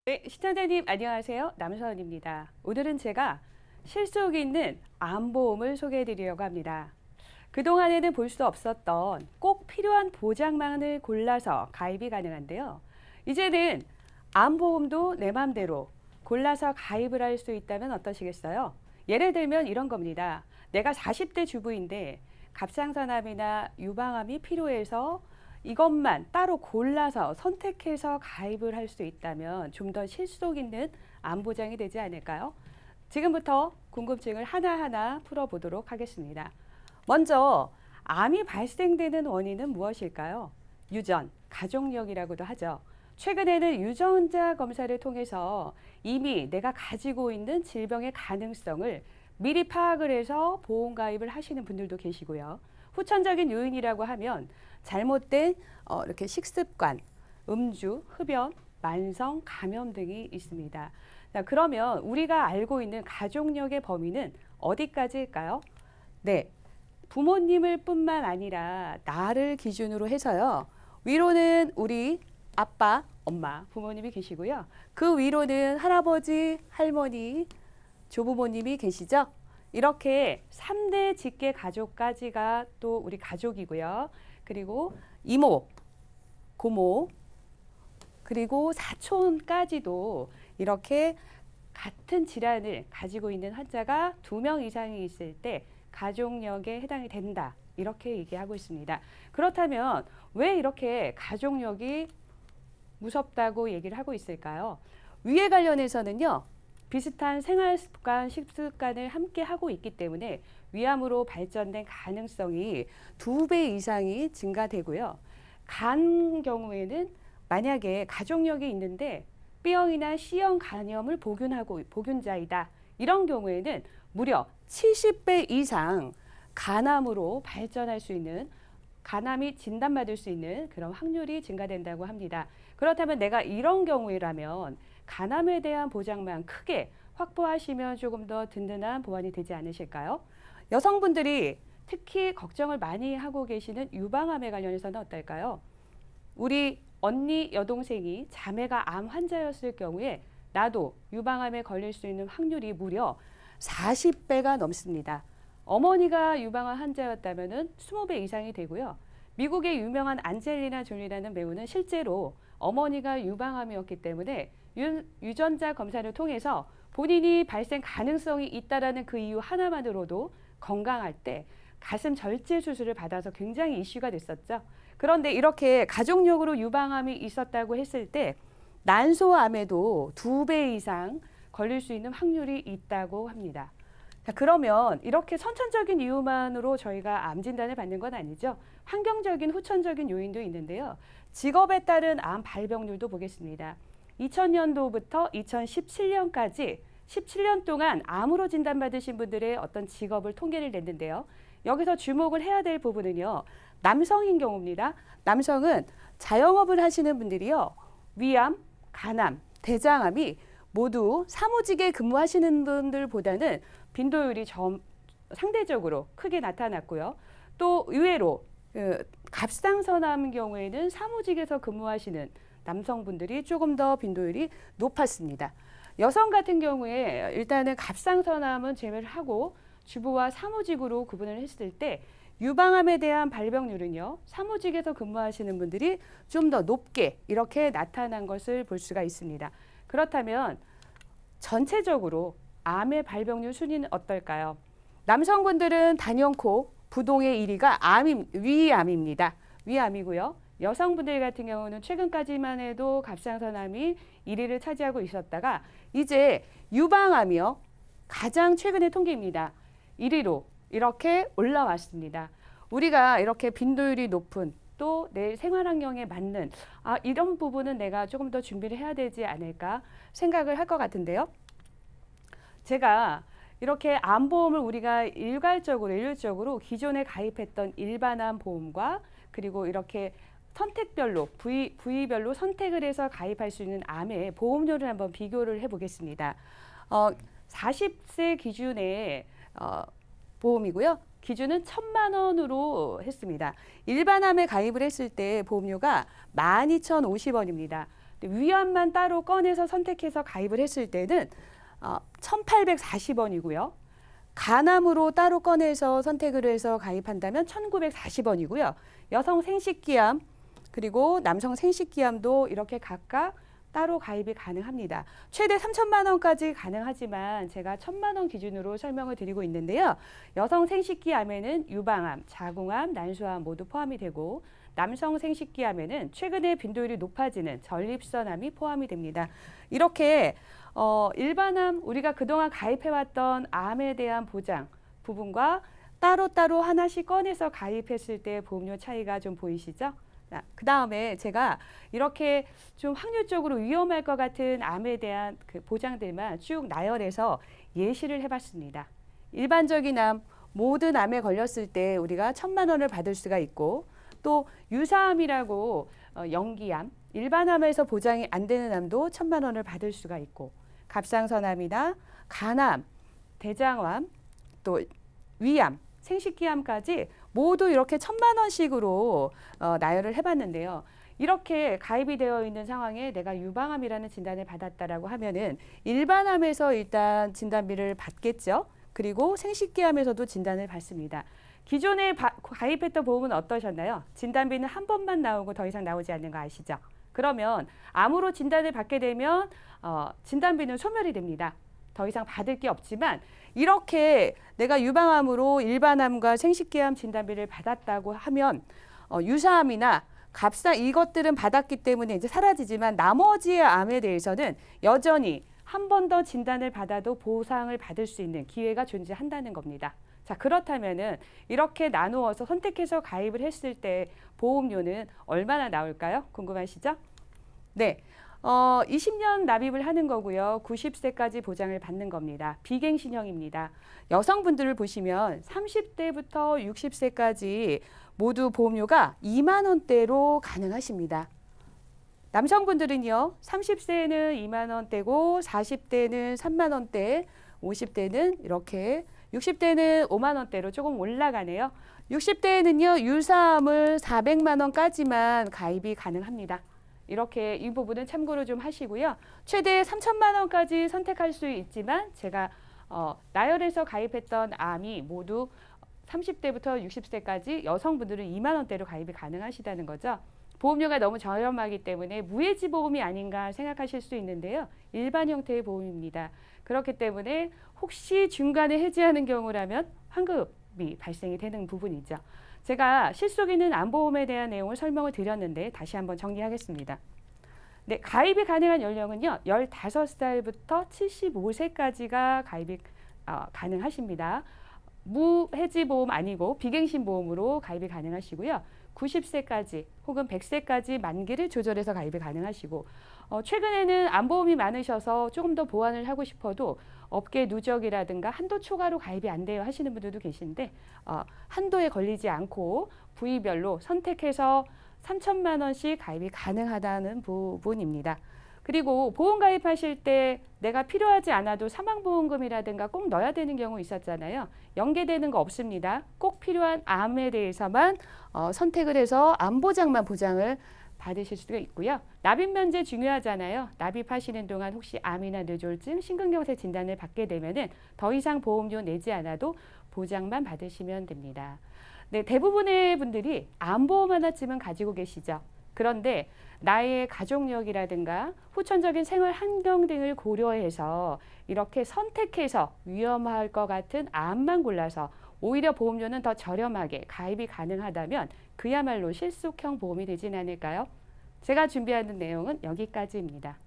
네, 시청자님 안녕하세요. 남서원입니다. 오늘은 제가 실속 있는 암보험을 소개해 드리려고 합니다. 그동안에는 볼 수 없었던 꼭 필요한 보장만을 골라서 가입이 가능한데요. 이제는 암보험도 내 맘대로 골라서 가입을 할 수 있다면 어떠시겠어요? 예를 들면 이런 겁니다. 내가 40대 주부인데 갑상선암이나 유방암이 필요해서 이것만 따로 골라서 선택해서 가입을 할 수 있다면 좀 더 실속 있는 암 보장이 되지 않을까요? 지금부터 궁금증을 하나하나 풀어보도록 하겠습니다. 먼저 암이 발생되는 원인은 무엇일까요? 유전, 가족력이라고도 하죠. 최근에는 유전자 검사를 통해서 이미 내가 가지고 있는 질병의 가능성을 미리 파악을 해서 보험 가입을 하시는 분들도 계시고요. 후천적인 요인이라고 하면 잘못된 이렇게 식습관, 음주, 흡연, 만성 감염 등이 있습니다. 자, 그러면 우리가 알고 있는 가족력의 범위는 어디까지일까요? 네, 부모님을 뿐만 아니라 나를 기준으로 해서요. 위로는 우리 아빠, 엄마, 부모님이 계시고요. 그 위로는 할아버지, 할머니, 조부모님이 계시죠? 이렇게 3대 직계 가족까지가 또 우리 가족이고요. 그리고 이모, 고모, 그리고 사촌까지도 이렇게 같은 질환을 가지고 있는 환자가 2명 이상이 있을 때 가족력에 해당이 된다. 이렇게 얘기하고 있습니다. 그렇다면 왜 이렇게 가족력이 무섭다고 얘기를 하고 있을까요? 위에 관련해서는요. 비슷한 생활 습관, 식습관을 함께 하고 있기 때문에 위암으로 발전된 가능성이 2배 이상이 증가되고요. 간 경우에는 만약에 가족력이 있는데 B형이나 C형 간염을 보균자이다. 이런 경우에는 무려 70배 이상 간암으로 발전할 수 있는 간암이 진단받을 수 있는 그런 확률이 증가된다고 합니다. 그렇다면 내가 이런 경우라면 간암에 대한 보장만 크게 확보하시면 조금 더 든든한 보완이 되지 않으실까요? 여성분들이 특히 걱정을 많이 하고 계시는 유방암에 관련해서는 어떨까요? 우리 언니 여동생이 자매가 암 환자였을 경우에 나도 유방암에 걸릴 수 있는 확률이 무려 40배가 넘습니다. 어머니가 유방암 환자였다면 20배 이상이 되고요. 미국의 유명한 안젤리나 졸리라는 배우는 실제로 어머니가 유방암이었기 때문에 유전자 검사를 통해서 본인이 발생 가능성이 있다라는 그 이유 하나만으로도 건강할 때 가슴 절제 수술을 받아서 굉장히 이슈가 됐었죠. 그런데 이렇게 가족력으로 유방암이 있었다고 했을 때 난소암에도 2배 이상 걸릴 수 있는 확률이 있다고 합니다. 자, 그러면 이렇게 선천적인 이유만으로 저희가 암 진단을 받는 건 아니죠. 환경적인 후천적인 요인도 있는데요. 직업에 따른 암 발병률도 보겠습니다. 2000년도부터 2017년까지 17년 동안 암으로 진단받으신 분들의 어떤 직업을 통계를 냈는데요. 여기서 주목을 해야 될 부분은요. 남성인 경우입니다. 남성은 자영업을 하시는 분들이요. 위암, 간암, 대장암이 모두 사무직에 근무하시는 분들보다는 빈도율이 상대적으로 크게 나타났고요. 또 의외로 갑상선암 경우에는 사무직에서 근무하시는 남성분들이 조금 더 빈도율이 높았습니다. 여성 같은 경우에 일단은 갑상선암은 제외를 하고 주부와 사무직으로 구분을 했을 때 유방암에 대한 발병률은요. 사무직에서 근무하시는 분들이 좀 더 높게 이렇게 나타난 것을 볼 수가 있습니다. 그렇다면 전체적으로 암의 발병률 순위는 어떨까요? 남성분들은 단연코 부동의 1위가 위암입니다. 위암이고요. 여성분들 같은 경우는 최근까지만 해도 갑상선암이 1위를 차지하고 있었다가 이제 유방암이요. 가장 최근의 통계입니다. 1위로 이렇게 올라왔습니다. 우리가 이렇게 빈도율이 높은 또 내 생활 환경에 맞는 이런 부분은 내가 조금 더 준비를 해야 되지 않을까 생각을 할 것 같은데요. 제가 이렇게 암보험을 우리가 일률적으로 기존에 가입했던 일반암 보험과 그리고 이렇게 선택별로 부위별로 선택을 해서 가입할 수 있는 암의 보험료를 한번 비교를 해보겠습니다. 40세 기준의 보험이고요. 기준은 1,000만 원으로 했습니다. 일반암에 가입을 했을 때 보험료가 12,050원입니다. 위암만 따로 꺼내서 선택해서 가입을 했을 때는 1,840원이고요. 간암으로 따로 꺼내서 선택을 해서 가입한다면 1,940원이고요. 여성 생식기암 그리고 남성 생식기암도 이렇게 각각 따로 가입이 가능합니다. 최대 3천만 원까지 가능하지만 제가 1,000만 원 기준으로 설명을 드리고 있는데요. 여성 생식기암에는 유방암, 자궁암, 난소암 모두 포함이 되고 남성 생식기암에는 최근에 빈도율이 높아지는 전립선암이 포함이 됩니다. 이렇게 일반암 우리가 그동안 가입해왔던 암에 대한 보장 부분과 따로따로 하나씩 꺼내서 가입했을 때 보험료 차이가 좀 보이시죠? 그 다음에 제가 이렇게 좀 확률적으로 위험할 것 같은 암에 대한 그 보장들만 쭉 나열해서 예시를 해봤습니다. 일반적인 암, 모든 암에 걸렸을 때 우리가 1,000만 원을 받을 수가 있고 또 유사암이라고 연기암, 일반암에서 보장이 안 되는 암도 1,000만 원을 받을 수가 있고 갑상선암이나 간암, 대장암, 또 위암, 생식기암까지 모두 이렇게 1,000만 원씩으로 나열을 해봤는데요. 이렇게 가입이 되어 있는 상황에 내가 유방암이라는 진단을 받았다라고 하면은 일반암에서 일단 진단비를 받겠죠. 그리고 생식기암에서도 진단을 받습니다. 기존에 가입했던 보험은 어떠셨나요? 진단비는 한 번만 나오고 더 이상 나오지 않는 거 아시죠? 그러면 암으로 진단을 받게 되면 진단비는 소멸이 됩니다. 더 이상 받을 게 없지만 이렇게 내가 유방암으로 일반암과 생식기암 진단비를 받았다고 하면 유사암이나 이것들은 받았기 때문에 이제 사라지지만 나머지의 암에 대해서는 여전히 한 번 더 진단을 받아도 보상을 받을 수 있는 기회가 존재한다는 겁니다. 자, 그렇다면은 이렇게 나누어서 선택해서 가입을 했을 때 보험료는 얼마나 나올까요? 궁금하시죠? 네. 20년 납입을 하는 거고요. 90세까지 보장을 받는 겁니다. 비갱신형입니다. 여성분들을 보시면 30대부터 60세까지 모두 보험료가 2만 원대로 가능하십니다. 남성분들은요. 30세는 2만 원대고 40대는 3만 원대, 50대는 이렇게 60대는 5만 원대로 조금 올라가네요. 60대에는요. 유사암을 400만 원까지만 가입이 가능합니다. 이렇게 이 부분은 참고로 좀 하시고요. 최대 3천만 원까지 선택할 수 있지만 제가 나열해서 가입했던 암이 모두 30대부터 60세까지 여성분들은 2만 원대로 가입이 가능하시다는 거죠. 보험료가 너무 저렴하기 때문에 무해지 보험이 아닌가 생각하실 수 있는데요. 일반 형태의 보험입니다. 그렇기 때문에 혹시 중간에 해지하는 경우라면 환급이 발생이 되는 부분이죠. 제가 실속 있는 암보험에 대한 내용을 설명을 드렸는데 다시 한번 정리하겠습니다. 네, 가입이 가능한 연령은요. 15살부터 75세까지가 가입이 가능하십니다. 무해지보험 아니고 비갱신보험으로 가입이 가능하시고요. 90세까지 혹은 100세까지 만기를 조절해서 가입이 가능하시고 최근에는 암보험이 많으셔서 조금 더 보완을 하고 싶어도 업계 누적이라든가 한도 초과로 가입이 안 돼요 하시는 분들도 계신데 한도에 걸리지 않고 부위별로 선택해서 3천만 원씩 가입이 가능하다는 부분입니다. 그리고 보험 가입하실 때 내가 필요하지 않아도 사망보험금이라든가 꼭 넣어야 되는 경우 있었잖아요. 연계되는 거 없습니다. 꼭 필요한 암에 대해서만 선택을 해서 암보장만 보장을 받으실 수가 있고요. 납입 면제 중요하잖아요. 납입하시는 동안 혹시 암이나 뇌졸중, 심근경색 진단을 받게 되면은 더 이상 보험료 내지 않아도 보장만 받으시면 됩니다. 네, 대부분의 분들이 암보험 하나쯤은 가지고 계시죠. 그런데 나의 가족력이라든가 후천적인 생활 환경 등을 고려해서 이렇게 선택해서 위험할 것 같은 암만 골라서 오히려 보험료는 더 저렴하게 가입이 가능하다면 그야말로 실속형 보험이 되진 않을까요? 제가 준비하는 내용은 여기까지입니다.